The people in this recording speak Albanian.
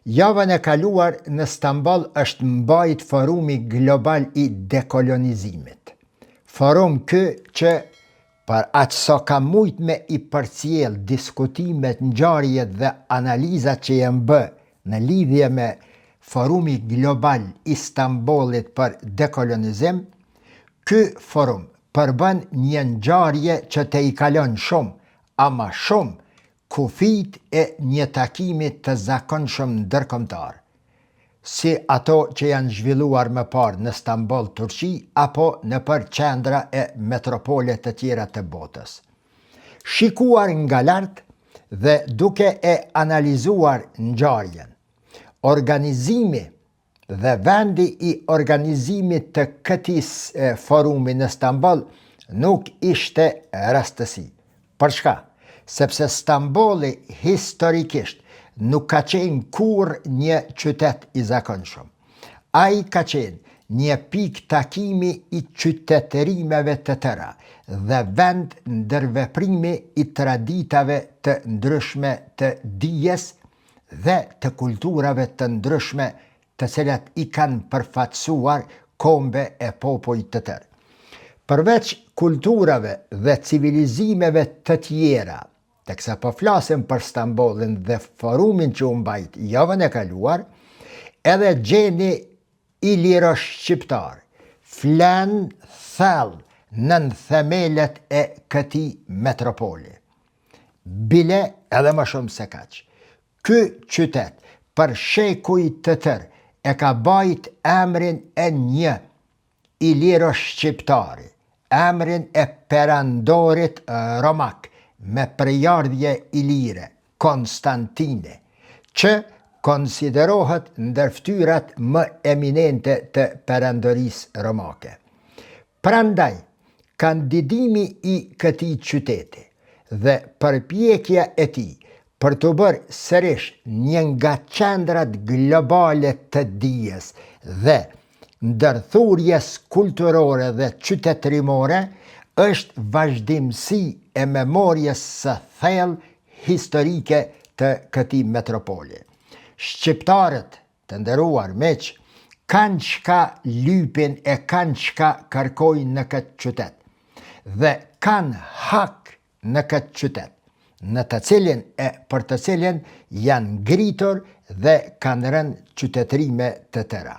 Javën e kaluar në Stamboll është mbajt forumi global i dekolonizimit. Forum kë që për aq sa ka mujt me i përcjell diskutimet, ngjarjet dhe analizat që janë bë në lidhje me forumi global i Stambollit për dekolonizim, ky forum përbën një ngjarje që te i kalon shumë, ama shumë, kufijt e një takimi të zakonshëm ndërkombëtar, si ato që janë zhvilluar më parë në Stamboll, Turqi, apo nëpër qendra e metropole të tjera të botës. Shikuar nga lart dhe duke e analizuar ngjarjen, organizimi dhe vendi i organizimit të këtij forumi në Stamboll nuk ishte rastësi. Për çka? Sepse Stambolli historikisht nuk ka qenë kur një qytet i zakonshëm. Ai ka qenë një pikë takimi i qytetërimeve të tëra dhe vend ndërveprimi i traditave të ndryshme të dijes dhe të kulturave të ndryshme të cilat i kanë përfaqësuar kombe e popujt të tërë. Përveç kulturave dhe civilizimeve të tjera, teksa po flasim për Stambollin dhe forumin që u mbajt javën e kaluar, edhe gjeni ilirosh shqiptar flen thellë nën themelet e këtij metropoli. Bile edhe më shumë se kaq. Ky qytet për shekuj të tërë e ka bajt emrin e një ilirosh shqiptari, emrin e perandorit romak me prejardhje ilire, Konstantine, që konsiderohet ndër ftyrat më eminente të perandorisë romake. Prandaj, kandidimi i këtij qyteti dhe përpjekja e tij për të bërë sërish një nga qendrat globale të dijes dhe ndërthurjes kulturore dhe qytetërimore është vazhdimsi e memorjes së thellë historike të këtij metropoli. Shqiptarët, të nderuar miq, kanë çka lypin e kanë çka kërkojnë në këtë qytet dhe kanë hak në këtë qytet, në të cilin e për të cilin janë ngritur dhe kanë rënë qytetërime të tëra.